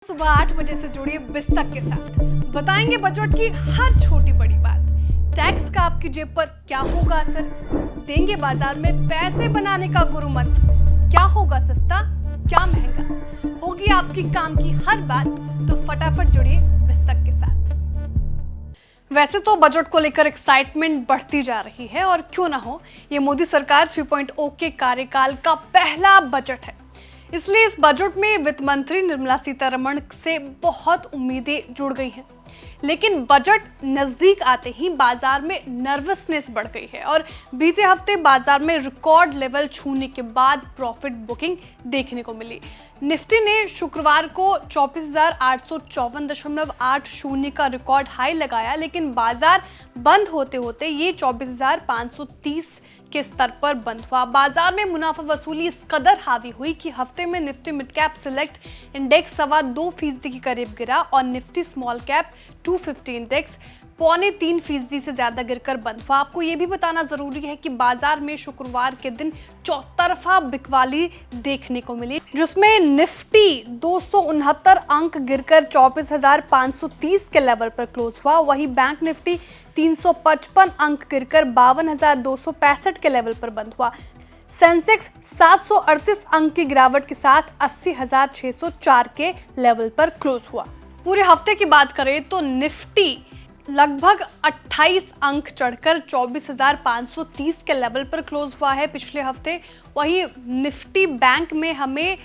सुबह 8 बजे से जुड़िए बिस्तक के साथ। बताएंगे बजट की हर छोटी बड़ी बात। टैक्स का आपकी जेब पर क्या होगा असर, देंगे बाजार में पैसे बनाने का गुरु मंत्र। क्या होगा सस्ता, क्या महंगा, होगी आपकी काम की हर बात। तो फटाफट जुड़िए बिस्तक के साथ। वैसे तो बजट को लेकर एक्साइटमेंट बढ़ती जा रही है, और क्यों ना हो, ये मोदी सरकार 3.0 के कार्यकाल का पहला बजट है। इसलिए इस बजट में वित्त मंत्री निर्मला सीतारमण से बहुत उम्मीदें जुड़ गई हैं। लेकिन बजट नजदीक आते ही बाजार में नर्वसनेस बढ़ गई है, और बीते हफ्ते बाजार में रिकॉर्ड लेवल छूने के बाद प्रॉफिट बुकिंग देखने को मिली। निफ्टी ने शुक्रवार को 24,854.80 का रिकॉर्ड हाई लगाया, लेकिन बाजार बंद होते होते ये 24,530 के स्तर पर बंद हुआ। बाजार में मुनाफा वसूली इस कदर हावी हुई कि हफ्ते में Nifty mid cap select index 2.25% के करीब गिरा, और निफ्टी स्मॉल कैप 250 इंडेक्स 3.25% से ज्यादा गिरकर बंद हुआ। आपको ये भी बताना जरूरी है कि बाजार में शुक्रवार के दिन चौतरफा बिकवाली देखने को मिली, जिसमें निफ्टी 269 अंक गिरकर 24,530 के लेवल पर क्लोज हुआ। वहीं बैंक निफ्टी 355 अंक गिरकर 52,265 के लेवल पर बंद हुआ। सेंसेक्स 738 अंक की गिरावट के साथ 80,604 के लेवल पर क्लोज हुआ। पूरे हफ्ते की बात करें तो निफ्टी लगभग 28 अंक चढ़कर 24,530 के लेवल पर क्लोज हुआ है पिछले हफ्ते। वहीं निफ्टी बैंक में हमें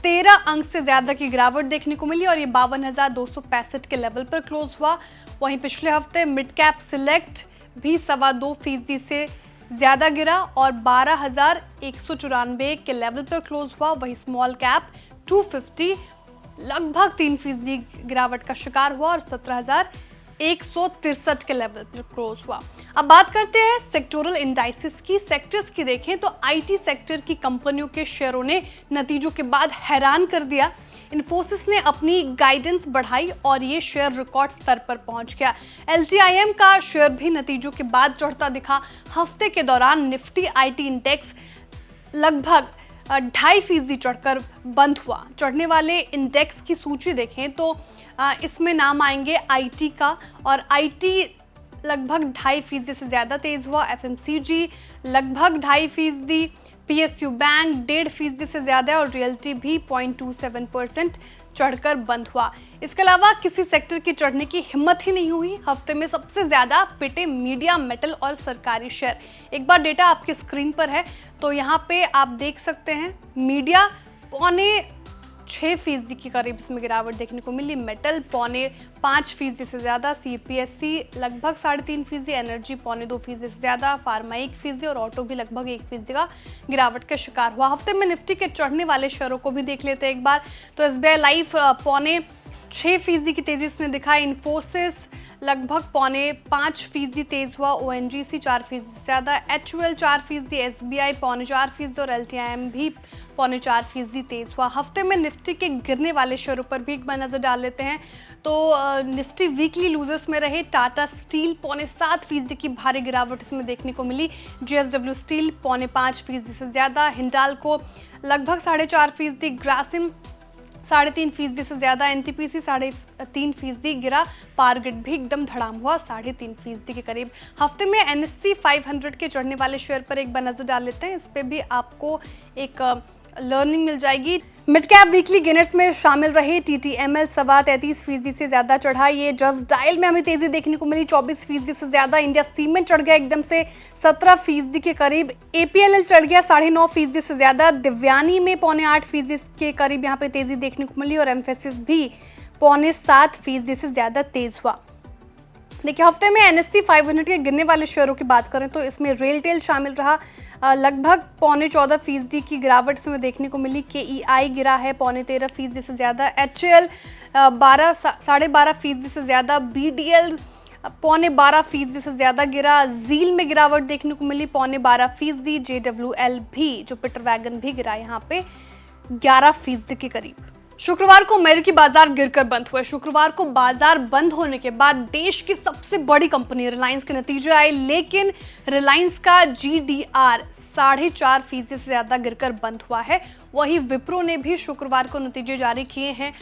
13 अंक से ज्यादा की गिरावट देखने को मिली, और ये 52,265 के लेवल पर क्लोज हुआ। वहीं पिछले हफ्ते मिड कैप सिलेक्ट भी 2.25% से ज्यादा गिरा और 12,194 के लेवल पर क्लोज हुआ। वहीं स्मॉल कैप 250 लगभग 3% गिरावट का शिकार हुआ और 17,163 के लेवल पर क्लोज हुआ। अब बात करते हैं सेक्टोरल इंडाइसिस की। सेक्टर्स की देखें तो आईटी सेक्टर की कंपनियों के शेयरों ने नतीजों के बाद हैरान कर दिया। इन्फोसिस ने अपनी गाइडेंस बढ़ाई और ये शेयर रिकॉर्ड स्तर पर पहुंच गया। LTIM का शेयर भी नतीजों के बाद चढ़ता दिखा। हफ्ते के दौरान निफ्टी आईटी इंडेक्स लगभग 2.5% चढ़कर बंद हुआ। चढ़ने वाले इंडेक्स की सूची देखें तो इसमें नाम आएंगे आईटी का, और आईटी लगभग 2.5% से ज़्यादा तेज़ हुआ। FMCG लगभग 2.5%, PSU बैंक 1.5% से ज़्यादा, और रियल्टी भी 0.27% चढ़कर बंद हुआ। इसके अलावा किसी सेक्टर की चढ़ने की हिम्मत ही नहीं हुई। हफ्ते में सबसे ज़्यादा पिटे मीडिया, मेटल और सरकारी शेयर। एक बार डेटा आपके स्क्रीन पर है तो यहाँ पे आप देख सकते हैं। मीडिया 0.6% के करीब इसमें गिरावट देखने को मिली। मेटल 0.5% से ज़्यादा, CPSC लगभग 3.5%, एनर्जी 0.2% से ज़्यादा, फार्मा 1% और ऑटो भी लगभग 1% का गिरावट का शिकार हुआ। हफ्ते में निफ्टी के चढ़ने वाले शेयरों को भी देख लेते हैं एक बार। तो SBI लाइफ 0.6% की तेज़ी इसने दिखाई। इन्फोसिस लगभग 0.5% तेज हुआ। ONGC 4% से ज़्यादा, HUL 4%, SBI 0.4% और LTIM भी 0.4% तेज हुआ। हफ्ते में निफ्टी के गिरने वाले शेयरों पर भी एक बार नजर डाल लेते हैं। तो निफ्टी वीकली लूजर्स में रहे। टाटा स्टील 0.7% की भारी गिरावट इसमें देखने को मिली। JSW स्टील 0.5% से ज़्यादा, हिंडाल्को लगभग 4.5%, ग्रासिम 3.5% से ज़्यादा, NTPC 3.5% गिरा। पारगेट भी एकदम धड़ाम हुआ 3.5% के करीब। हफ्ते में NSE 500 के चढ़ने वाले शेयर पर एक बार नजर डाल लेते हैं। इस पे भी आपको एक लर्निंग मिल जाएगी। मिड कैप वीकली गेनर्स में शामिल रहे TTML 33% से ज्यादा चढ़ा। ये जस्ट डायल में हमें तेजी देखने को मिली 24% से ज्यादा। इंडिया सीमेंट चढ़ गया एकदम से 17% के करीब। APLL चढ़ गया 9.5% से ज्यादा। दिव्यानी में 0.8% के करीब यहाँ पे तेजी देखने को मिली, और एम्फेसिस भी 0.7% से ज्यादा तेज हुआ। देखिए, हफ्ते में NSE 500 के गिरने वाले शेयरों की बात करें तो इसमें रेलटेल शामिल रहा। लगभग 0.14% की गिरावट इसमें देखने को मिली। KEI गिरा है 0.13% से ज़्यादा। HAL 12.5% से ज़्यादा। BDL 0.12% से ज़्यादा गिरा। ZEAL में गिरावट देखने को मिली 0.12%। JWL भी, जो पीटर वैगन भी गिरा यहाँ पे 11% के करीब। शुक्रवार को अमेरिकी बाजार गिरकर बंद हुए। शुक्रवार को बाजार बंद होने के बाद देश की सबसे बड़ी कंपनी रिलायंस के नतीजे आए, लेकिन रिलायंस का GDR 4.5% से ज्यादा गिरकर बंद हुआ है। वहीं विप्रो ने भी शुक्रवार को नतीजे जारी किए हैं।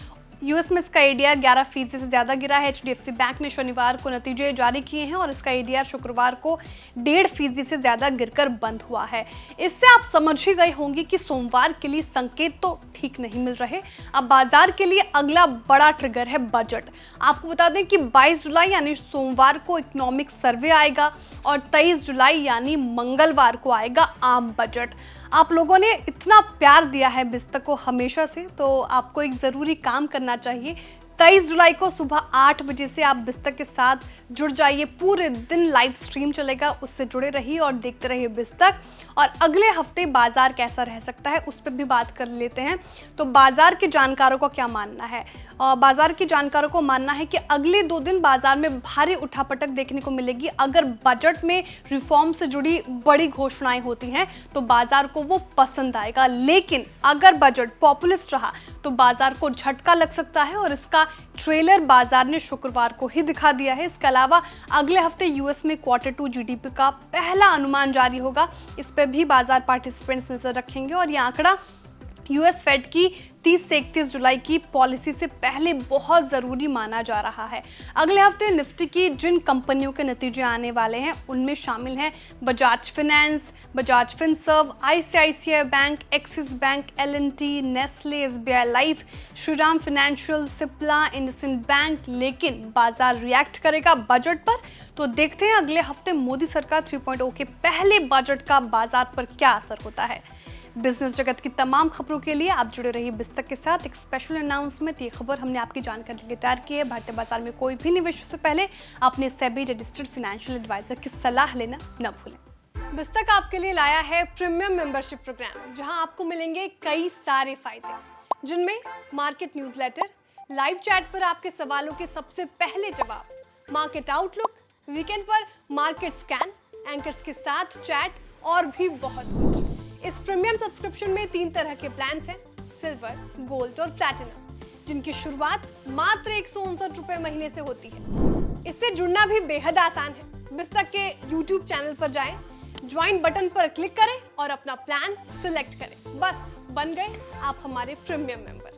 यूएस में इसका एडीआर 11% से ज्यादा गिरा है। एचडीएफसी बैंक ने शनिवार को नतीजे जारी किए हैं और इसका एडीआर शुक्रवार को 1.5% से ज्यादा गिरकर बंद हुआ है। इससे आप समझ ही गए होंगे कि सोमवार के लिए संकेत तो ठीक नहीं मिल रहे। अब बाजार के लिए अगला बड़ा ट्रिगर है बजट। आपको बता दें कि 22 जुलाई यानी सोमवार को इकोनॉमिक सर्वे आएगा और 23 जुलाई यानी मंगलवार को आएगा आम बजट। आप लोगों ने इतना प्यार दिया है बिस्तक को हमेशा से, तो आपको एक ज़रूरी काम करना चाहिए। 23 जुलाई को सुबह 8 बजे से आप बिस्तक के साथ जुड़ जाइए। पूरे दिन लाइव स्ट्रीम चलेगा, उससे जुड़े रहिए और देखते रहिए बिस्तक। और अगले हफ्ते बाजार कैसा रह सकता है उस पर भी बात कर लेते हैं। तो बाजार के जानकारों का क्या मानना है? बाजार के जानकारों को मानना है कि अगले 2 दिन बाजार में भारी उठापटक देखने को मिलेगी। अगर बजट में रिफॉर्म से जुड़ी बड़ी घोषणाएं होती हैं तो बाजार को वो पसंद आएगा, लेकिन अगर बजट पॉपुलिस्ट रहा तो बाजार को झटका लग सकता है और इसका ट्रेलर बाजार ने शुक्रवार को ही दिखा दिया है। इसके अलावा अगले हफ्ते यूएस में Q2 जीडीपी का पहला अनुमान जारी होगा। इस पर भी बाजार पार्टिसिपेंट्स नजर रखेंगे और यह आंकड़ा यूएस फेड की 30 से 31 जुलाई की पॉलिसी से पहले बहुत ज़रूरी माना जा रहा है। अगले हफ्ते निफ्टी की जिन कंपनियों के नतीजे आने वाले हैं उनमें शामिल हैं Bajaj finance, Bajaj Finserv, ICICI bank, axis bank, L&T, Nestle, SBI life, Shriram financial, Cipla, IndusInd bank. लेकिन बाजार रिएक्ट करेगा बजट पर, तो देखते हैं अगले हफ्ते मोदी सरकार 3.0 के पहले बजट का बाजार पर क्या असर होता है। बिजनेस जगत की तमाम खबरों के लिए आप जुड़े रहिए बिस्तक के साथ। एक स्पेशल अनाउंसमेंट, ये खबर हमने आपकी जानकारी के लिए तैयार की है। भारतीय बाजार में कोई भी निवेश से पहले अपने सेबी रजिस्टर्ड फाइनेंशियल एडवाइजर की सलाह लेना न भूलें। बिस्तक आपके लिए लाया है प्रीमियम मेंबरशिप प्रोग्राम, जहां आपको मिलेंगे कई सारे फायदे, जिनमें मार्केट न्यूज़लेटर, लाइव चैट पर आपके सवालों के सबसे पहले जवाब, मार्केट आउटलुक, वीकेंड पर मार्केट स्कैन, एंकर्स के साथ चैट और भी बहुत कुछ। इस प्रीमियम सब्सक्रिप्शन में 3 तरह के प्लान्स हैं, सिल्वर, गोल्ड और प्लैटिनम, जिनकी शुरुआत मात्र 159 रुपए महीने से होती है। इससे जुड़ना भी बेहद आसान है। बिस्तक के YouTube चैनल पर जाएं, ज्वाइन बटन पर क्लिक करें और अपना प्लान सिलेक्ट करें। बस बन गए आप हमारे प्रीमियम मेंबर।